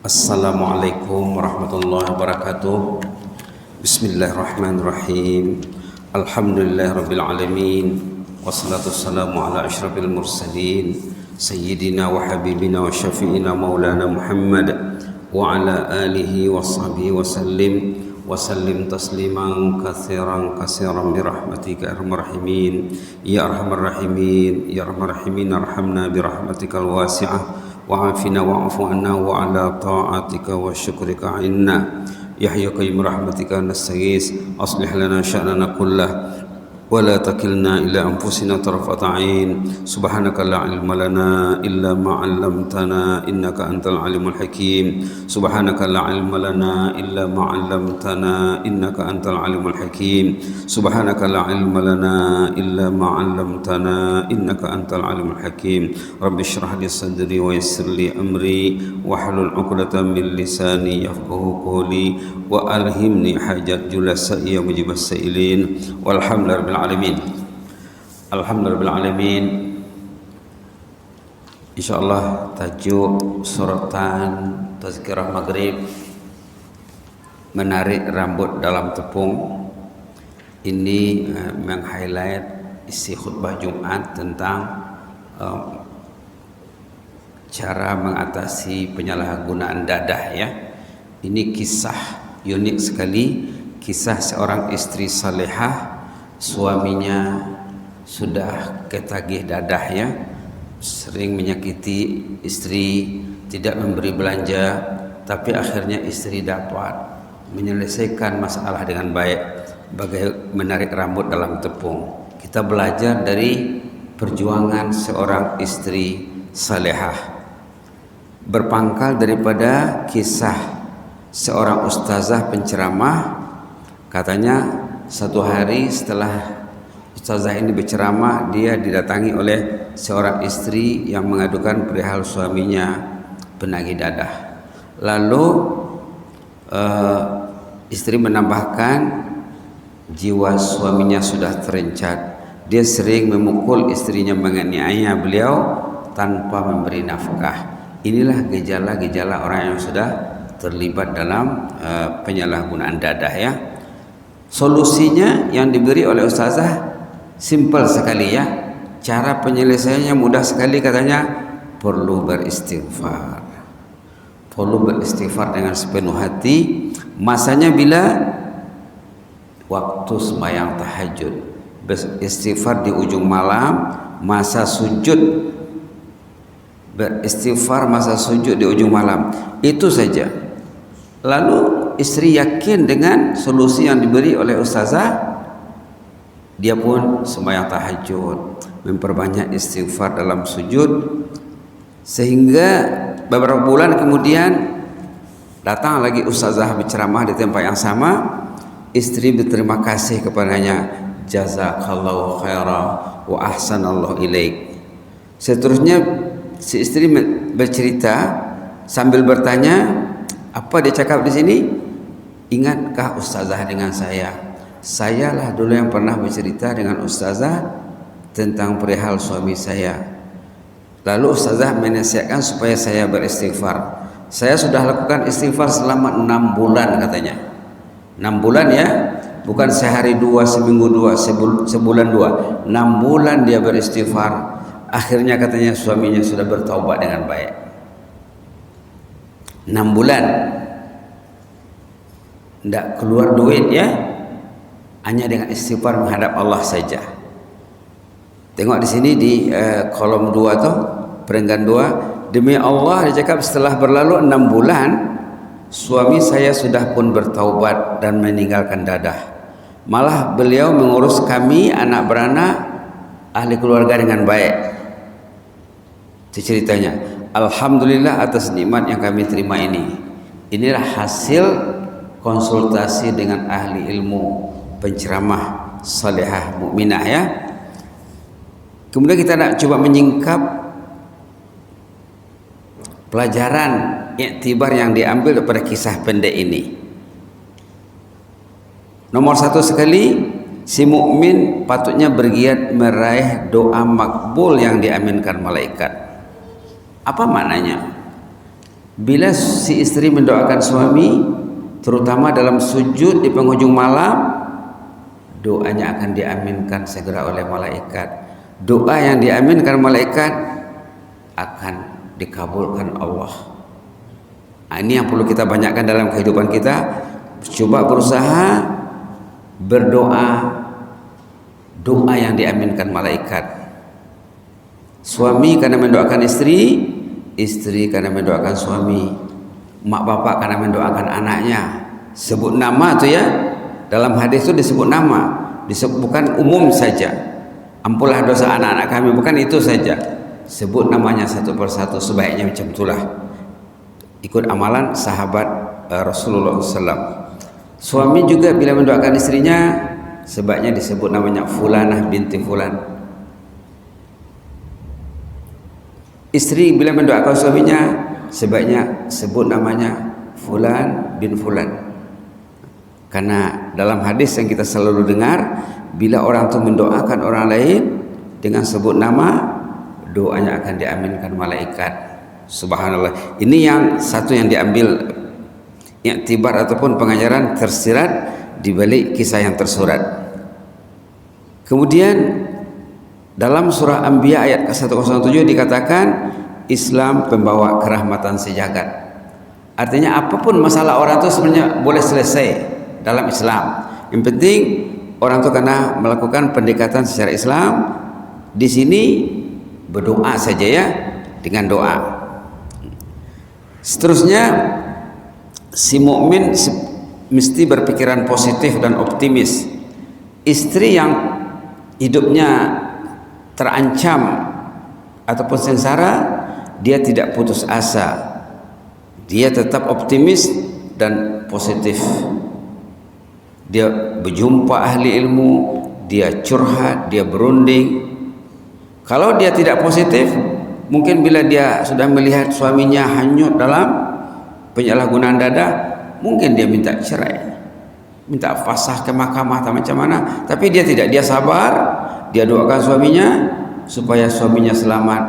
Assalamualaikum warahmatullahi wabarakatuh. Bismillahirrahmanirrahim. Alhamdulillahirabbil alamin. Wassalatu wassalamu ala asyrafil mursalin sayyidina wa habibina wa syafi'ina maulana Muhammad wa ala alihi wa sahbihi wa sallim tasliman katsiran bi rahmatika arhamar rahimin ya arhamar rahimin ya arhamar rahimin arhamna bi rahmatikal wasi'ah wa'afina wa'afu anna wa ala ta'atika wa syukrika inna ya hayyu qayyum rahmatika nastaghis aslih lana sya'nana kullah wa la takilna ila anfusina tarfata 'ain subhanaka la ilma lana illa ma 'allamtana innaka antal alimul hakim subhanaka la ilma lana illa ma 'allamtana innaka antal alimul hakim subhanaka la ilma lana illa ma 'allamtana innaka antal alimul hakim rabbi shrah li sadri wa yassir li amri wahlul 'uqdatam min lisani yafqahu qawli wa alhimni hajat julasa ya mujibas sailin walhamdulillahi alamin. Alhamdulillah alamin. Insyaallah tajuk suratan tazkirah maghrib, menarik rambut dalam tepung. Ini meng-highlight isi khutbah Jumat tentang cara mengatasi penyalahgunaan dadah ya. Ini kisah unik sekali, kisah seorang istri salehah, suaminya sudah ketagih dadah ya, sering menyakiti istri, tidak memberi belanja, tapi akhirnya istri dapat menyelesaikan masalah dengan baik. Bagai menarik rambut dalam tepung. Kita belajar dari perjuangan seorang istri salehah, berpangkal daripada kisah seorang ustazah penceramah. Katanya satu hari setelah ustazah ini berceramah, dia didatangi oleh seorang istri yang mengadukan perihal suaminya penagih dadah. Lalu istri menambahkan jiwa suaminya sudah terencat. Dia sering memukul istrinya, menganiaya beliau tanpa memberi nafkah. Inilah gejala-gejala orang yang sudah terlibat dalam penyalahgunaan dadah ya. Solusinya yang diberi oleh ustazah simple sekali ya. Cara penyelesaiannya mudah sekali, katanya perlu beristighfar. Perlu beristighfar dengan sepenuh hati. Masanya bila waktu sembahyang tahajud, beristighfar di ujung malam, masa sujud, beristighfar masa sujud di ujung malam. Itu saja. Lalu istri yakin dengan solusi yang diberi oleh ustazah, dia pun sembahyang tahajud, memperbanyak istighfar dalam sujud, sehingga beberapa bulan kemudian datang lagi ustazah berceramah di tempat yang sama. Istri berterima kasih kepadanya, jazakallahu khairah wa ahsanallahu ilaik. Seterusnya si istri bercerita sambil bertanya, apa dia cakap di sini? Ingatkah ustazah dengan saya? Sayalah dulu yang pernah bercerita dengan ustazah tentang perihal suami saya. Lalu ustazah menasihatkan supaya saya beristighfar. Saya sudah lakukan istighfar selama 6 bulan katanya. 6 bulan ya, bukan sehari dua, seminggu dua, sebulan dua. 6 bulan dia beristighfar. Akhirnya katanya suaminya sudah bertaubat dengan baik. 6 bulan tidak keluar duit ya, hanya dengan istighfar menghadap Allah saja. Tengok di sini di kolom 2 tuh, perenggan 2. Demi Allah, dia cakap setelah berlalu 6 bulan suami saya sudah pun bertaubat dan meninggalkan dadah. Malah beliau mengurus kami anak beranak, ahli keluarga dengan baik. Itu ceritanya. Alhamdulillah atas nikmat yang kami terima ini. Inilah hasil konsultasi dengan ahli ilmu, penceramah salihah mukminah ya. Kemudian kita nak coba menyingkap pelajaran iktibar yang diambil daripada kisah pendek ini. Nomor 1 sekali, si mukmin patutnya bergiat meraih doa makbul yang diaminkan malaikat. Apa maknanya? Bila si istri mendoakan suami, terutama dalam sujud di penghujung malam, doanya akan diaminkan segera oleh malaikat. Doa yang diaminkan malaikat akan dikabulkan Allah. Ini yang perlu kita banyakkan dalam kehidupan kita. Coba berusaha berdoa, doa yang diaminkan malaikat. Suami karena mendoakan istri, istri karena mendoakan suami, mak bapak karena mendoakan anaknya. Sebut nama tu ya, dalam hadis itu disebut nama, bukan umum saja. Ampunlah dosa anak-anak kami, bukan itu saja. Sebut namanya satu persatu, sebaiknya macam itulah. Ikut amalan sahabat Rasulullah SAW. Suami juga bila mendoakan istrinya, sebaiknya disebut namanya Fulanah binti Fulan. Istri bila mendoakan suaminya, sebaiknya sebut namanya Fulan bin Fulan. Karena dalam hadis yang kita selalu dengar, bila orang itu mendoakan orang lain dengan sebut nama, doanya akan diaminkan malaikat. Subhanallah. Ini yang satu yang diambil iktibar ataupun pengajaran tersirat di balik kisah yang tersurat. Kemudian dalam surah Anbiya ayat ke-107 dikatakan Islam pembawa kerahmatan sejagat. Artinya apapun masalah orang itu sebenarnya boleh selesai dalam Islam. Yang penting orang itu karena melakukan pendekatan secara Islam, di sini berdoa saja ya, dengan doa. Seterusnya si mukmin mesti berpikiran positif dan optimis. Istri yang hidupnya terancam ataupun sengsara, dia tidak putus asa, dia tetap optimis dan positif. Dia berjumpa ahli ilmu, dia curhat, dia berunding. Kalau dia tidak positif, mungkin bila dia sudah melihat suaminya hanyut dalam penyalahgunaan dada, mungkin dia minta cerai, minta fasah ke mahkamah atau macam mana. Tapi dia tidak, dia sabar, dia doakan suaminya supaya suaminya selamat,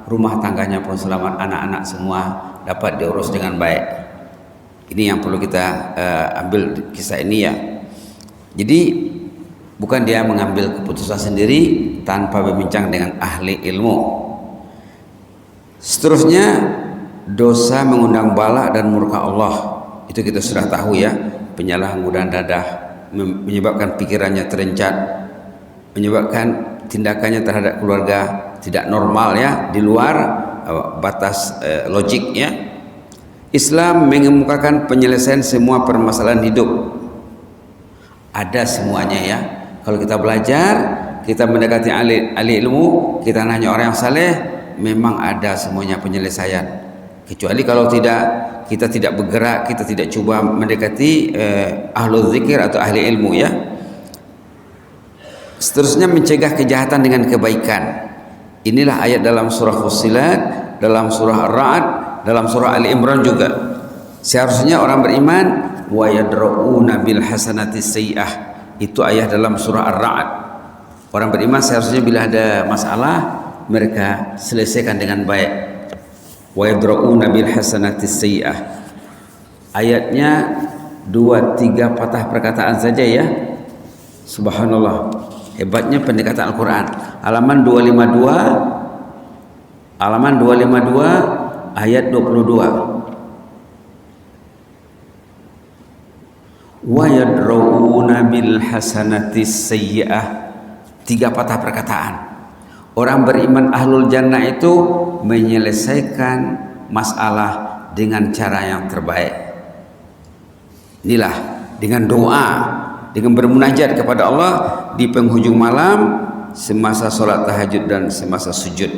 rumah tangganya pun selamat, anak-anak semua dapat diurus dengan baik. Ini yang perlu kita ambil kisah ini ya. Jadi bukan dia mengambil keputusan sendiri tanpa berbincang dengan ahli ilmu. Seterusnya, dosa mengundang bala dan murka Allah. Itu kita sudah tahu ya. Penyalahgunaan dadah menyebabkan pikirannya terencat, menyebabkan tindakannya terhadap keluarga tidak normal ya, di luar batas logik ya. Islam mengemukakan penyelesaian semua permasalahan hidup. Ada semuanya ya. Kalau kita belajar, kita mendekati ahli ilmu, kita nanya orang yang saleh, memang ada semuanya penyelesaian. Kecuali kalau tidak, kita tidak bergerak, kita tidak coba mendekati ahlul zikir atau ahli ilmu ya. Seterusnya mencegah kejahatan dengan kebaikan. Inilah ayat dalam surah Fussilat, dalam surah Ar-Ra'd, dalam surah Ali Imran juga. Seharusnya orang beriman wa yadra'una bil hasanati sayyi'ah. Itu ayat dalam surah Ar-Ra'd. Orang beriman seharusnya bila ada masalah, mereka selesaikan dengan baik. Wa yadra'una bil hasanati sayyi'ah. Ayatnya 2-3 patah perkataan saja ya. Subhanallah, hebatnya pendekatan Al-Quran. Halaman 252 ayat 22. Wa yadra'una bil hasanati sayyi'ah. 3 patah perkataan. Orang beriman ahlul jannah itu menyelesaikan masalah dengan cara yang terbaik. Inilah dengan doa, dengan bermunajat kepada Allah di penghujung malam, semasa solat tahajud dan semasa sujud.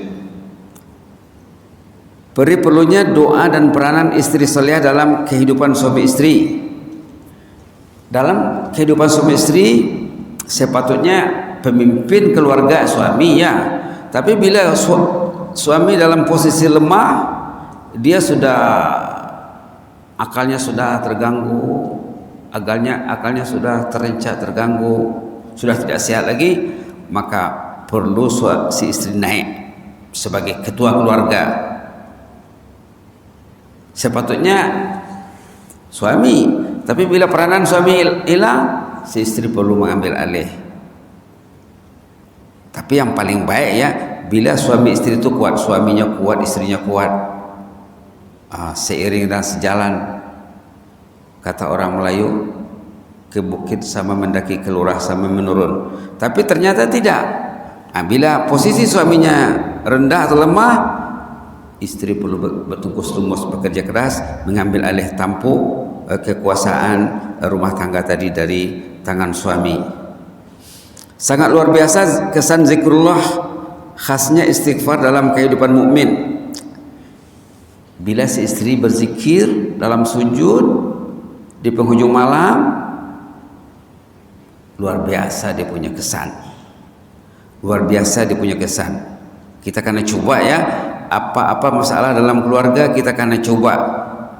Perlunya doa dan peranan istri salihah dalam kehidupan suami istri. Dalam kehidupan suami istri, sepatutnya pemimpin keluarga suami ya. Tapi bila suami dalam posisi lemah, dia sudah akalnya sudah terganggu, akalnya sudah terencat, terganggu, sudah tidak sehat lagi, maka perlu si istri naik sebagai ketua keluarga. Sepatutnya suami, tapi bila peranan suami hilang, si istri perlu mengambil alih. Tapi yang paling baik ya, bila suami istri itu kuat, suaminya kuat, istrinya kuat, seiring dan sejalan, kata orang Melayu, ke bukit sama mendaki, ke lurah sama menurun. Tapi ternyata tidak. Bila posisi suaminya rendah atau lemah, istri perlu bertungkus lumus, bekerja keras, mengambil alih tampuk kekuasaan rumah tangga tadi dari tangan suami. Sangat luar biasa kesan zikrullah, khasnya istighfar dalam kehidupan mukmin. Bila si istri berzikir dalam sujud di penghujung malam, luar biasa dia punya kesan. Luar biasa dia punya kesan. Kita kena coba ya, apa-apa masalah dalam keluarga kita kena coba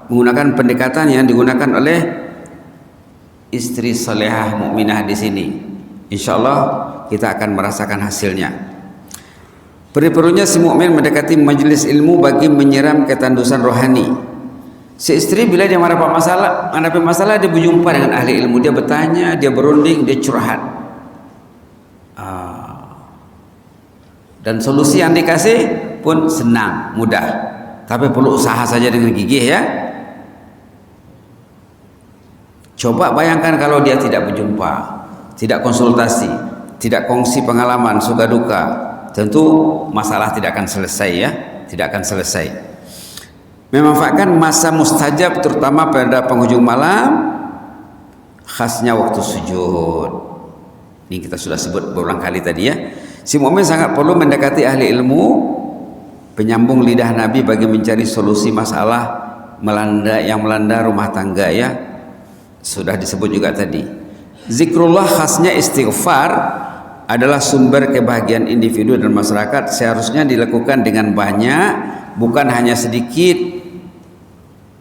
menggunakan pendekatan yang digunakan oleh istri salehah mukminah di sini. Insyaallah kita akan merasakan hasilnya. Perlu-perlunya si mukmin mendekati majelis ilmu bagi menyiram ketandusan rohani. Si istri bila dia menghadapi masalah, dia berjumpa dengan ahli ilmu, dia bertanya, dia berunding, dia curhat. Dan solusi yang dikasih pun senang, mudah. Tapi perlu usaha saja dengan gigih ya. Coba bayangkan kalau dia tidak berjumpa, tidak konsultasi, tidak kongsi pengalaman suka duka, tentu masalah tidak akan selesai ya, tidak akan selesai. Memanfaatkan masa mustajab terutama pada penghujung malam, khasnya waktu sujud. Ini kita sudah sebut berulang kali tadi ya. Si mukmin sangat perlu mendekati ahli ilmu, penyambung lidah Nabi bagi mencari solusi masalah yang melanda rumah tangga ya. Sudah disebut juga tadi. Zikrullah khasnya istighfar adalah sumber kebahagiaan individu dan masyarakat, seharusnya dilakukan dengan banyak, bukan hanya sedikit.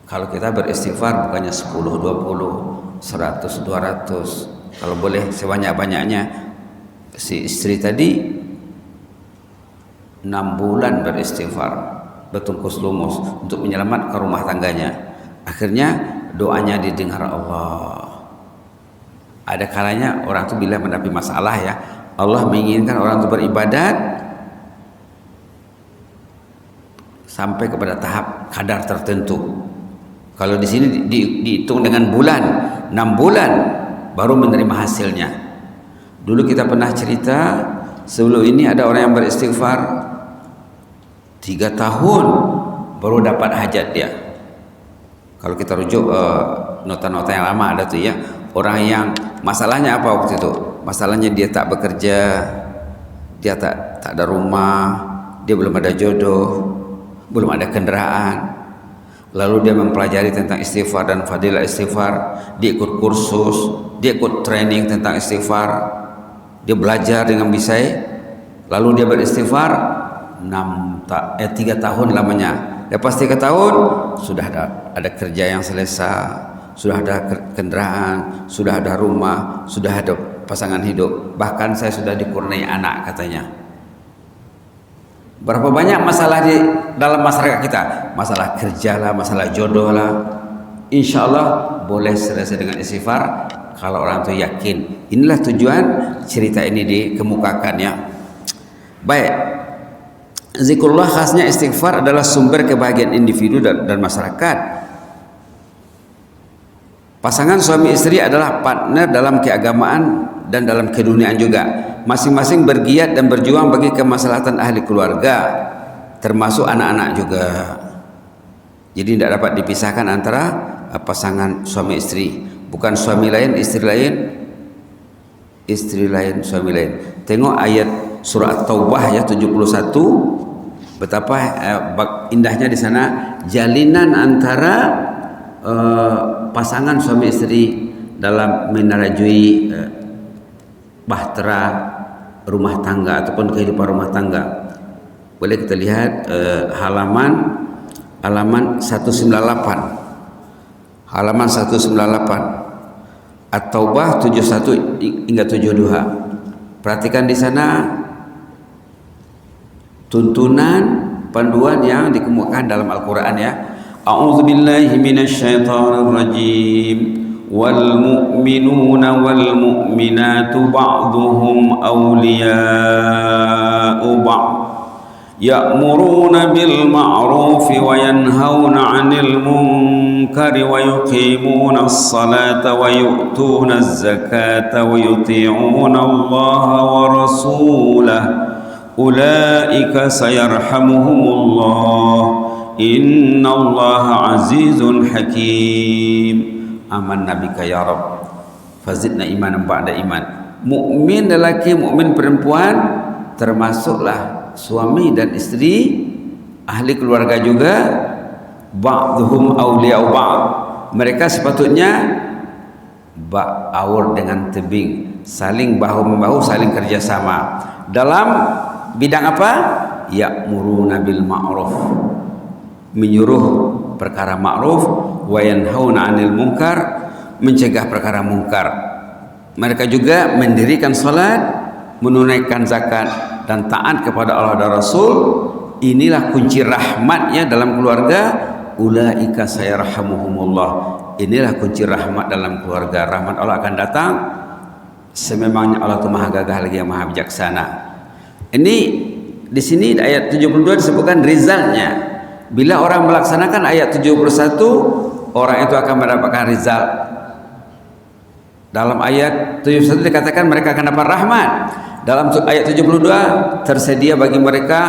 Kalau kita beristighfar bukannya 10, 20, 100, 200, kalau boleh sebanyak-banyaknya. Si istri tadi 6 bulan beristighfar, bertungkus lumus untuk menyelamatkan rumah tangganya. Akhirnya doanya didengar Allah. Ada kalanya orang itu bila menghadapi masalah ya, Allah menginginkan orang itu beribadat sampai kepada tahap kadar tertentu. Kalau di sini dihitung dengan bulan, 6 bulan baru menerima hasilnya. Dulu kita pernah cerita, sebelum ini ada orang yang beristighfar 3 tahun baru dapat hajat dia. Kalau kita rujuk nota-nota yang lama ada tuh ya, orang yang masalahnya apa waktu itu? Masalahnya dia tak bekerja, dia tak ada rumah, dia belum ada jodoh, belum ada kendaraan. Lalu dia mempelajari tentang istighfar dan fadilah istighfar, dia ikut kursus, dia ikut training tentang istighfar, dia belajar dengan bisai, lalu dia beristighfar 3 tahun lamanya. Lepas 3 tahun sudah ada kerja yang selesai, sudah ada kendaraan, sudah ada rumah, sudah ada pasangan hidup, bahkan saya sudah dikurniai anak katanya. Berapa banyak masalah di dalam masyarakat kita, masalah kerja lah, masalah jodoh lah, insya Allah boleh selesai dengan istighfar kalau orang itu yakin. Inilah tujuan cerita ini dikemukakan ya. Baik, zikrullah khasnya istighfar adalah sumber kebahagiaan individu dan masyarakat. Pasangan suami istri adalah partner dalam keagamaan dan dalam keduniaan juga. Masing-masing bergiat dan berjuang bagi kemaslahatan ahli keluarga, termasuk anak-anak juga. Jadi tidak dapat dipisahkan antara pasangan suami istri. Bukan suami lain, istri lain, istri lain, suami lain. Tengok ayat surah At-Taubah ya 71. Betapa indahnya di sana jalinan antara pasangan suami istri dalam menerajui bahtera rumah tangga ataupun kehidupan rumah tangga. Boleh kita lihat halaman 198. Halaman 198. At-Taubah 71 hingga 72. Perhatikan di sana tuntunan panduan yang dikemukakan dalam Al-Qur'an ya. A'udzu billahi minasy syaithanir rajim. Wal mu'minuna wal mu'minatu ba'dhuhum awliya'u ba'd ya'muruna bil ma'rufi wa yanhauna 'anil munkari wa yuqimuna as-salata wa yu'tuna az-zakata wa yuti'una Allaha wa rasulahu ulaika sayarhamuhumullah innallaha azizun hakim. Amanna bika ya Rabb fazidna imanan ba'da iman. Mukmin lelaki, mukmin perempuan, termasuklah suami dan istri, ahli keluarga juga. Ba'dhum awliya'u ba'd, mereka sepatutnya ba'awur dengan tebing, saling bahu-membahu, saling kerjasama. Dalam bidang apa? Ya'muruna bil ma'ruf, menyuruh perkara ma'ruf, wa yanhauna 'anil munkar, mencegah perkara mungkar. Mereka juga mendirikan salat, menunaikan zakat, dan taat kepada Allah dan Rasul. Inilah kunci rahmatnya dalam keluarga. Ulaika sayarhamuhumullah, inilah kunci rahmat dalam keluarga. Rahmat Allah akan datang sememangnya. Allah itu maha gagah lagi yang maha bijaksana. Ini di sini ayat 72 disebutkan rizalnya. Bila orang melaksanakan ayat 71, orang itu akan mendapatkan rizal. Dalam ayat 71 dikatakan mereka akan dapat rahmat. Dalam ayat 72 tersedia bagi mereka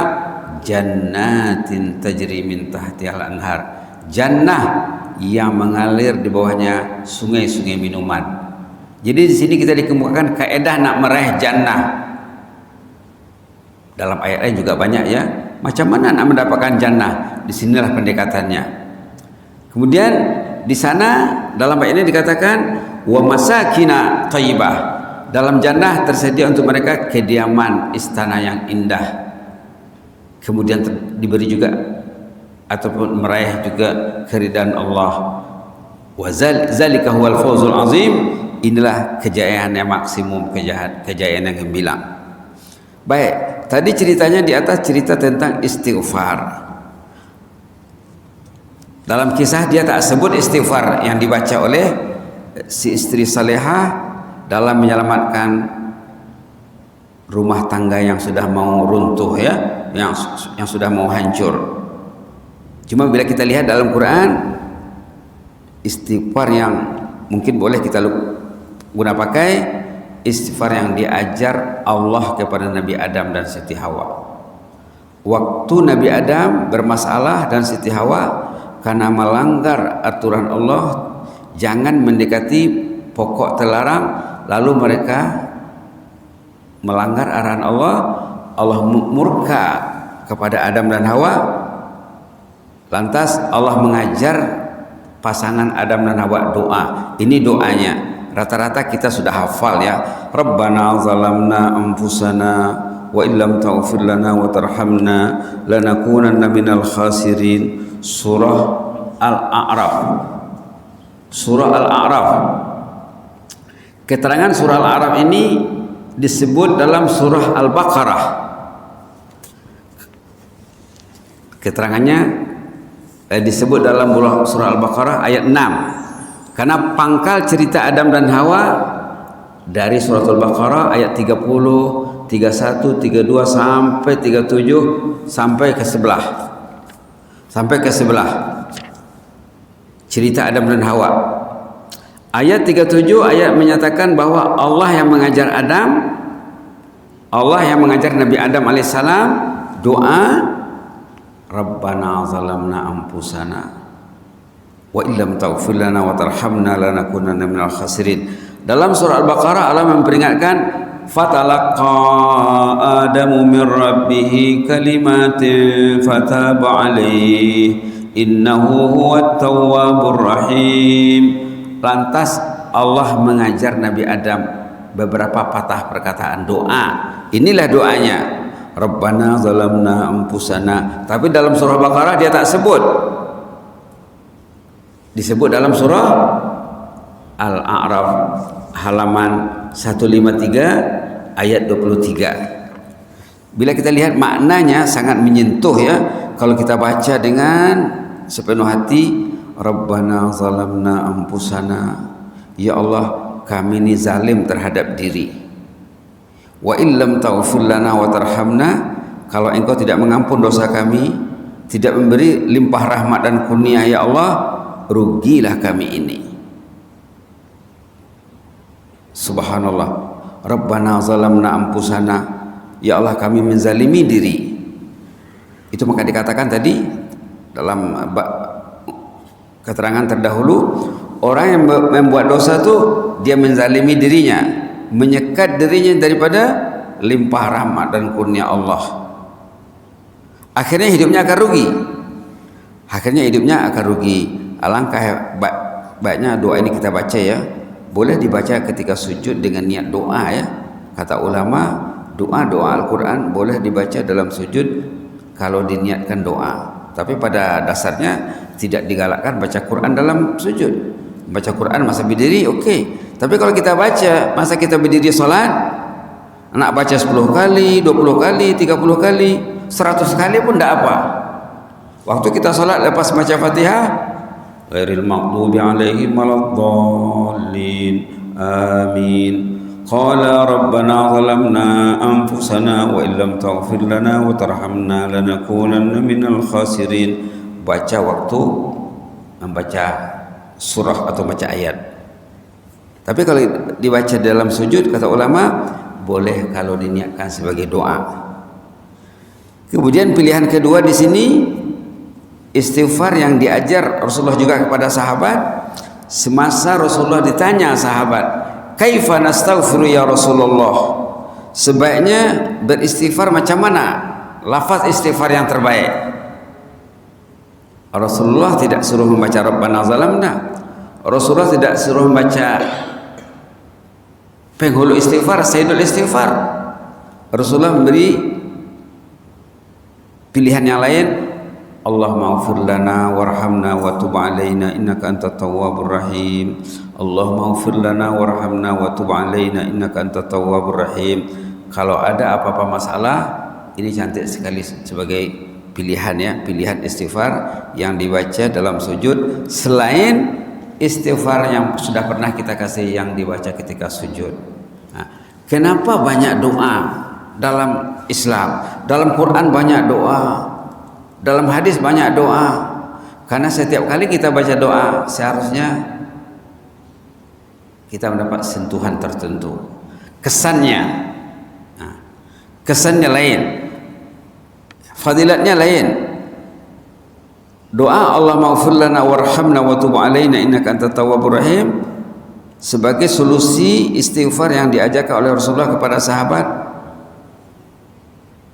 jannatin tajri min tahtihal anhar, jannah yang mengalir di bawahnya sungai-sungai minuman. Jadi di sini kita dikemukakan kaidah nak meraih jannah. Dalam ayat lain juga banyak ya. Macam mana nak mendapatkan jannah? Di sinilah pendekatannya. Kemudian di sana dalam ayat ini dikatakan wa masakina thayyibah. Dalam jannah tersedia untuk mereka kediaman, istana yang indah. Kemudian diberi juga ataupun meraih juga keridaan Allah. Wa zalika huwal fawzul azim. Inilah kejayaan yang maksimum, kejayaan yang gemilang. Baik, tadi ceritanya di atas cerita tentang istighfar. Dalam kisah dia tak sebut istighfar yang dibaca oleh si istri salehah dalam menyelamatkan rumah tangga yang sudah mau runtuh ya, yang sudah mau hancur. Cuma bila kita lihat dalam Quran, istighfar yang mungkin boleh kita guna pakai, istighfar yang diajar Allah kepada Nabi Adam dan Siti Hawa. Waktu Nabi Adam bermasalah dan Siti Hawa karena melanggar aturan Allah, jangan mendekati pokok terlarang, lalu mereka melanggar arahan Allah. Allah murka kepada Adam dan Hawa. Lantas Allah mengajar pasangan Adam dan Hawa doa. Ini doanya. Rata-rata kita sudah hafal ya. Rabbana zalamna anfusana wa illam taghfir lana wa tarhamna lanakunanna minal khasirin. Surah Al-A'raf. Surah Al-A'raf. Keterangan surah Al-A'raf ini disebut dalam surah Al-Baqarah. Keterangannya disebut dalam surah Al-Baqarah ayat 6. Karena pangkal cerita Adam dan Hawa dari surah Al-Baqarah ayat 30, 31, 32 sampai 37 sampai ke sebelah. Sampai ke sebelah cerita Adam dan Hawa. Ayat 37 ayat menyatakan bahwa Allah yang mengajar Adam, Allah yang mengajar Nabi Adam alaihissalam doa Rabbana zalamna anfusana wa illam taghfir lana wa tarhamna lanakunanna minal khasirin. Dalam surah Al-Baqarah Allah memperingatkan fatalaqa Adamu min rabbih kalimatin fataba alaihi innahu huwat tawwabur rahim. Lantas Allah mengajar Nabi Adam beberapa patah perkataan doa. Inilah doanya. Rabbana zalamna anfusana. Tapi dalam surah Baqarah dia tak sebut. Disebut dalam surah Al-A'raf halaman 153 ayat 23. Bila kita lihat maknanya sangat menyentuh ya. Kalau kita baca dengan sepenuh hati, Rabbana zalamna anfusana, ya Allah kami ini zalim terhadap diri, wa illam taghfir lana wa tarhamna, kalau engkau tidak mengampun dosa kami, tidak memberi limpah rahmat dan kurnia ya Allah, rugilah kami ini. Subhanallah, Rabbana zalamna anfusana, ya Allah kami menzalimi diri. Itu maka dikatakan tadi dalam keterangan terdahulu, orang yang membuat dosa itu dia menzalimi dirinya, menyekat dirinya daripada limpah rahmat dan kurnia Allah. Akhirnya hidupnya akan rugi. Alangkah baiknya doa ini kita baca ya. Boleh dibaca ketika sujud dengan niat doa ya. Kata ulama, doa Al-Quran boleh dibaca dalam sujud kalau diniatkan doa. Tapi pada dasarnya tidak digalakkan baca Quran dalam sujud. Baca Quran masa berdiri okey. Tapi kalau kita baca masa kita berdiri salat, nak baca 10 kali, 20 kali, 30 kali, 100 kali pun tidak apa. Waktu kita salat lepas baca Fatihah, ghairil maghdubi alaihim waladdallin, amin. Qala rabbana zalamna anfusana wa illam taghfir lana wa tarhamna lanakunanna minal khasirin. Baca waktu membaca surah atau baca ayat. Tapi kalau dibaca dalam sujud, kata ulama, boleh kalau diniatkan sebagai doa. Kemudian pilihan kedua di sini, istighfar yang diajar Rasulullah juga kepada sahabat. Semasa Rasulullah ditanya sahabat, kaifa nastaghfiru ya Rasulullah, sebaiknya beristighfar macam mana, lafaz istighfar yang terbaik. Rasulullah tidak suruh membaca Rabbana zalamna, Rasulullah tidak suruh membaca penghulu istighfar, sayyidul istighfar. Rasulullah memberi pilihan yang lain, Allahumma ighfir lana warhamna wa tub alaina innaka antat tawwabur rahim. Allahumma ighfir lana warhamna wa tub alaina innaka antat tawwabur rahim. Kalau ada apa-apa masalah, ini cantik sekali sebagai pilihan ya, pilihan istighfar yang dibaca dalam sujud selain istighfar yang sudah pernah kita kasih yang dibaca ketika sujud. Nah, kenapa banyak doa dalam Islam? Dalam Quran banyak doa, dalam hadis banyak doa. Karena setiap kali kita baca doa seharusnya kita mendapat sentuhan tertentu, kesannya. Nah, kesannya lain, fadilatnya lain. Doa Allahumma ighfir lana warhamna wa tub alaina innaka antat tawwabur rahim sebagai solusi istighfar yang diajarkan oleh Rasulullah kepada sahabat,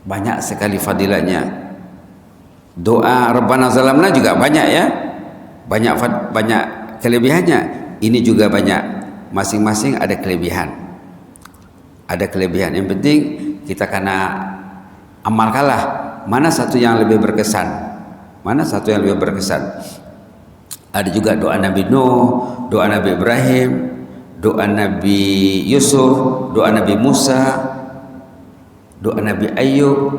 banyak sekali fadilatnya. Doa Rabbana zalamna juga banyak ya, banyak kelebihannya. Ini juga banyak, masing-masing ada kelebihan. Yang penting kita kena amalkanlah. Mana satu yang lebih berkesan? Ada juga doa Nabi Nuh, doa Nabi Ibrahim, doa Nabi Yusuf, doa Nabi Musa, doa Nabi Ayub,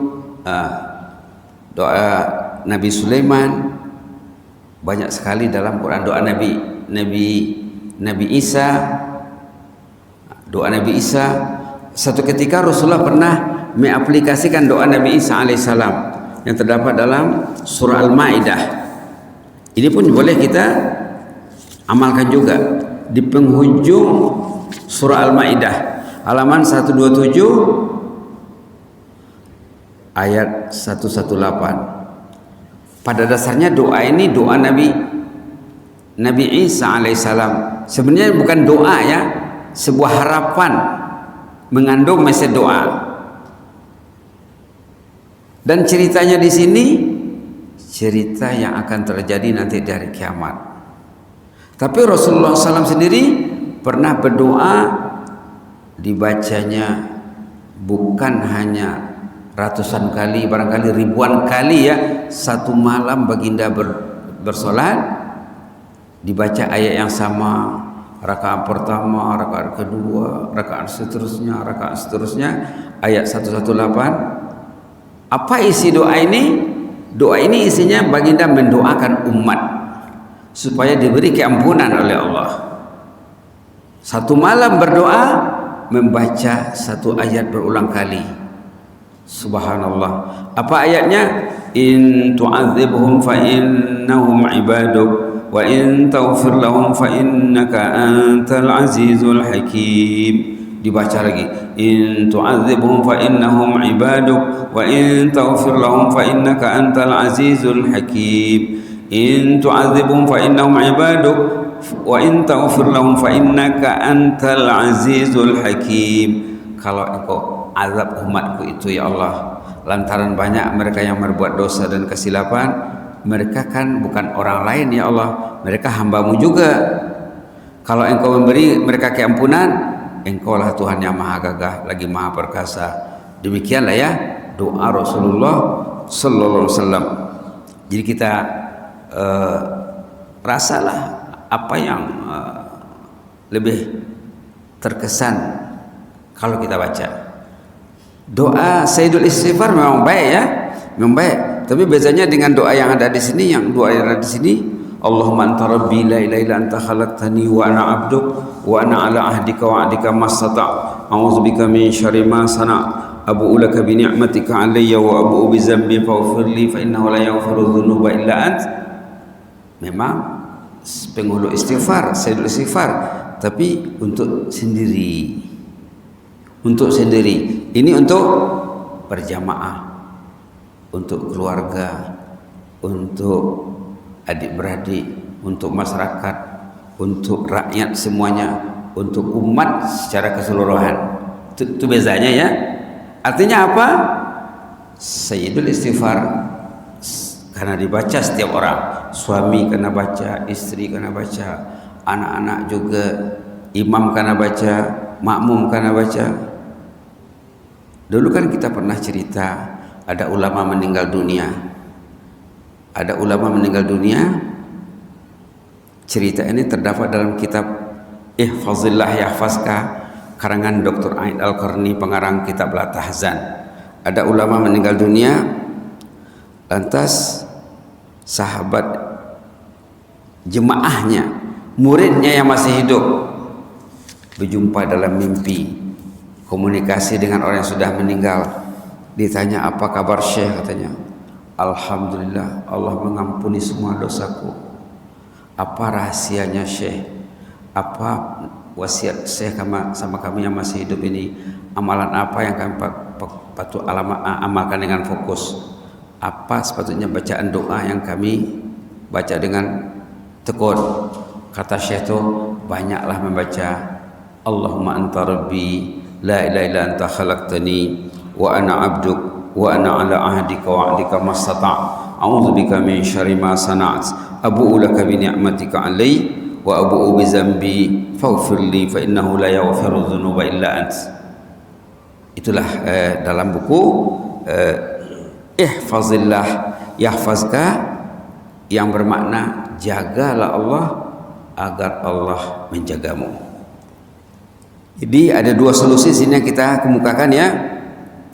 doa Nabi Sulaiman. Banyak sekali dalam Quran doa Nabi Isa, doa Nabi Isa. Satu ketika Rasulullah pernah mengaplikasikan doa Nabi Isa alaihissalam yang terdapat dalam surah Al-Maidah. Ini pun boleh kita amalkan juga di penghujung surah Al-Maidah halaman 127 ayat 118. Pada dasarnya doa ini doa Nabi Isa alaihissalam. Sebenarnya bukan doa ya, sebuah harapan mengandung mesej doa. Dan ceritanya di sini cerita yang akan terjadi nanti dari kiamat. Tapi Rasulullah SAW sendiri pernah berdoa, dibacanya bukan hanya ratusan kali, barangkali ribuan kali ya. Satu malam baginda bersolat, dibaca ayat yang sama, rakaat pertama, rakaat kedua, rakaat seterusnya, ayat 118. Apa isi doa ini? Doa ini isinya baginda mendoakan umat supaya diberi keampunan oleh Allah. Satu malam berdoa, membaca satu ayat berulang kali. Subhanallah. Apa ayatnya? In tu'adzibhum fa innahum ibaduk wa in taghfir lahum fa innaka antal azizul hakim. Dibaca lagi, in tu'adzibhum fa innahum ibaduk wa in taghfir lahum fa innaka antal azizul hakim. In tu'adzibhum fa innahum ibaduk wa in taghfir lahum fa innaka antal azizul hakim. Kalau engkau azab umatku itu ya Allah, lantaran banyak mereka yang berbuat dosa dan kesilapan, mereka kan bukan orang lain ya Allah, mereka hamba-Mu juga. Kalau engkau memberi mereka keampunan, Engkau lah Tuhan yang maha gagah lagi maha perkasa. Demikianlah ya doa Rasulullah sallallahu alaihi wasallam. Jadi kita rasalah apa yang lebih terkesan kalau kita baca. Doa Sayyidul Istighfar memang baik ya, memang baik. Tapi bezanya dengan doa yang ada di sini, yang doa yang ada di sini, Allahumma anta rabbi la ilaha illa anta khalaqtani wa ana 'abduk wa ana 'ala ahdika wa 'adika mastata' a'udzubika min syarri ma sana' abu'u laka bi ni'matika 'alayya wa abu'u bi dzambi faghfir li fa innahu la yaghfiru dzunuba illa ant. Memang penghulu istighfar, Sayyidul Istighfar, tapi untuk sendiri. Untuk sendiri. Ini untuk berjamaah, untuk keluarga, untuk adik-beradik, untuk masyarakat, untuk rakyat semuanya, untuk umat secara keseluruhan. Itu bezanya ya. Artinya apa? Sayyidul Istighfar karena dibaca setiap orang. Suami kena baca, istri kena baca, anak-anak juga, imam kena baca, makmum kena baca. Dulu kan kita pernah cerita ada ulama meninggal dunia. Ada ulama meninggal dunia. Cerita ini terdapat dalam kitab Ihfazillah Yahfazka karangan Dr. Aid Al-Qarni, pengarang kitab La Tahzan. Ada ulama meninggal dunia, lantas sahabat jemaahnya, muridnya yang masih hidup berjumpa dalam mimpi, komunikasi dengan orang yang sudah meninggal. Ditanya, apa kabar Syekh? Katanya, alhamdulillah, Allah mengampuni semua dosaku. Apa rahasianya Syekh? Apa wasiat Syekh sama kami yang masih hidup ini? Amalan apa yang kami patut amalkan dengan fokus? Apa sepatutnya bacaan doa yang kami baca dengan tekun? Kata Syekh itu, banyaklah membaca Allahumma anta rabbi la ilaha illa anta khalaqtani wa ana 'abduk wa ana 'ala ahdika wa 'adika mastata' a'udzubika min syarri ma sana'at abu'u laka bi ni'matika 'alayya wa abu'u bi dzambi faghfir li fa innahu la yaghfiru dzunuba illa ant. Itulah dalam buku Ihfazillah Yahfazka, yang bermakna jagalah Allah agar Allah menjagamu. Jadi ada dua solusi sini yang kita kemukakan ya.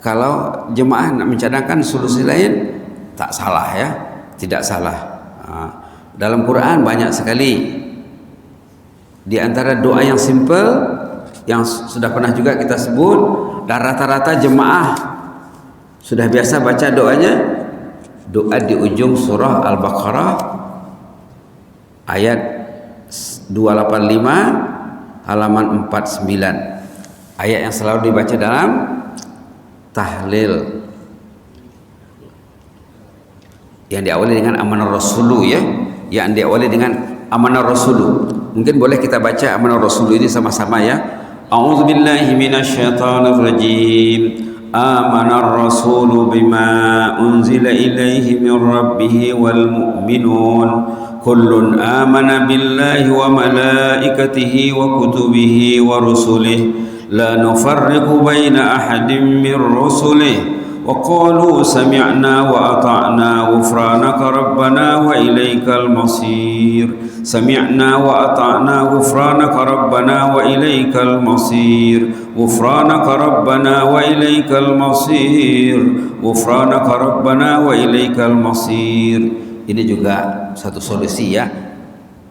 Kalau jemaah nak mencadangkan solusi lain, tak salah ya, tidak salah. Dalam Quran banyak sekali. Di antara doa yang simple, yang sudah pernah juga kita sebut, dan rata-rata jemaah sudah biasa baca doanya, doa di ujung surah Al-Baqarah ayat 285 halaman 49. Ayat yang selalu dibaca dalam tahlil, yang diawali dengan amanah rasulu ya, yang diawali dengan amanah rasulu. Mungkin boleh kita baca amanah rasulu ini sama-sama ya. A'udzubillahi minasyaitonir rajim. Amanar rasulu bima unzila ilaihi min rabbih wal mu'minun kullun amana billahi wa malaikatihi wa kutubihi wa rusulihi la nufarriqu baina ahadin min rusulihi wa qalu sami'na wa ata'na ghufranaka rabbana wa ilaikal masir. Sami'na wa ata'na ghufranaka rabbana wa ilaikal masir. ghufranaka rabbana wa ilaikal masir, ghufranaka rabbana wa ilaikal masir. Ini juga satu solusi ya.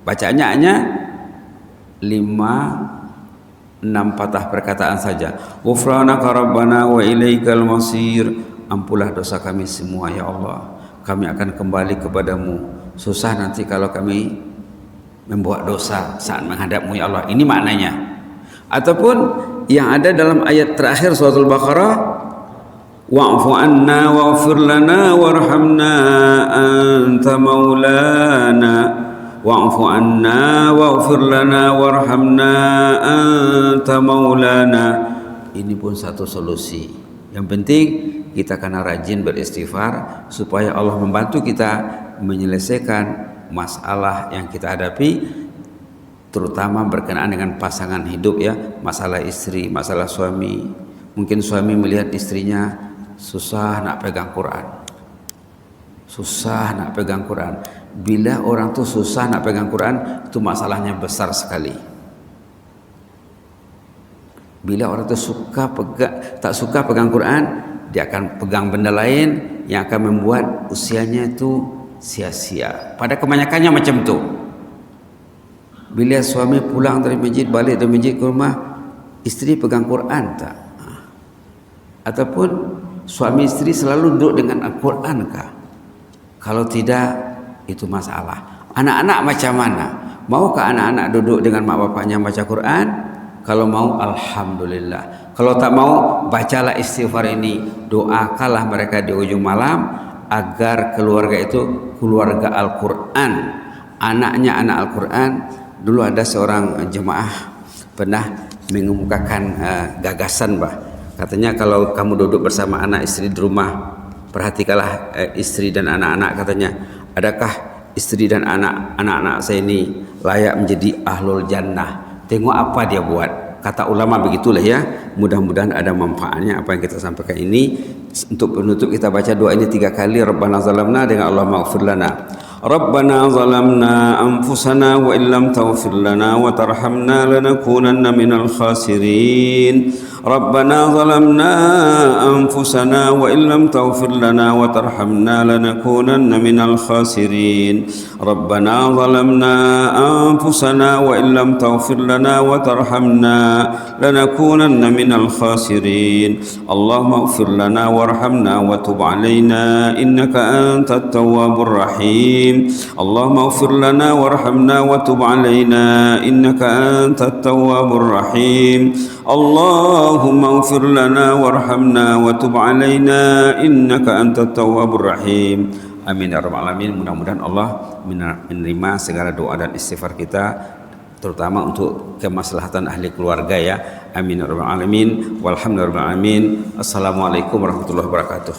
Bacaannya hanya 5-6 patah perkataan saja. Ghufranaka rabbana wa ilaikal masir. Ampunlah dosa kami semua ya Allah, kami akan kembali kepadamu. Susah nanti kalau kami membuat dosa saat menghadapmu ya Allah. Ini maknanya. Ataupun yang ada dalam ayat terakhir surat Al-Baqarah, wa'fu anna waghfir lana warhamna anta maulana, wa'fu anna waghfir lana warhamna anta maulana. Ini pun satu solusi. Yang penting kita kena rajin beristighfar supaya Allah membantu kita menyelesaikan masalah yang kita hadapi, terutama berkenaan dengan pasangan hidup ya, masalah istri, masalah suami. Mungkin suami melihat istrinya susah nak pegang Quran, susah nak pegang Quran. Bila orang tuh susah nak pegang Quran, itu masalahnya besar sekali. Bila orang tuh tak suka pegang Quran, dia akan pegang benda lain yang akan membuat usianya itu sia-sia. Pada kebanyakannya macam tu. Bila suami pulang dari masjid, balik dari masjid ke rumah, istri pegang Quran tak? Ataupun suami istri selalu duduk dengan Al-Quran kah? Kalau tidak, itu masalah. Anak-anak macam mana? Maukah anak-anak duduk dengan mak bapaknya baca Quran? Kalau mau, alhamdulillah. Kalau tak mau, bacalah istighfar ini. Doakanlah mereka di ujung malam agar keluarga itu keluarga Al-Quran, anaknya anak Al-Quran. Dulu ada seorang jemaah pernah mengemukakan gagasan bah. Katanya kalau kamu duduk bersama anak istri di rumah, perhatikanlah istri dan anak-anak. Katanya, adakah istri dan anak-anak saya ini layak menjadi ahlul jannah? Tengok apa dia buat. Kata ulama begitulah ya. Mudah-mudahan ada manfaatnya apa yang kita sampaikan ini. Untuk penutup kita baca doa ini 3 kali. Rabbana zalamna dengan Allah maghfir lana. Rabbana zalamna anfusana wa illam taghfir lana wa tarhamna lanakunanna minal khasirin. Rabbana zalamna anfusana wa illam taghfir lana wa tarhamna lanakunanna minal khasirin. Rabbana zalamna anfusana wa illam taghfir lana wa tarhamna lanakunanna minal khasirin. Allahumma ighfir lana warhamna wa tub alaina innaka antat tawwabur rahim. Allahumma ighfir lana warhamna wa tub alaina innaka antat tawwabur rahim. Allahumma ighfir lana warhamna wa tub alaina innaka antat tawwabur rahim. Amin ya rabbal alamin. Mudah-mudahan Allah menerima segala doa dan istighfar kita, terutama untuk kemaslahatan ahli keluarga ya. Amin ya rabbal alamin. Walhamdulillahi rabbil alamin. Assalamualaikum warahmatullahi wabarakatuh.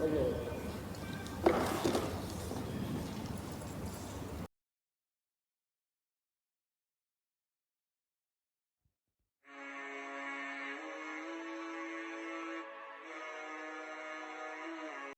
Okay.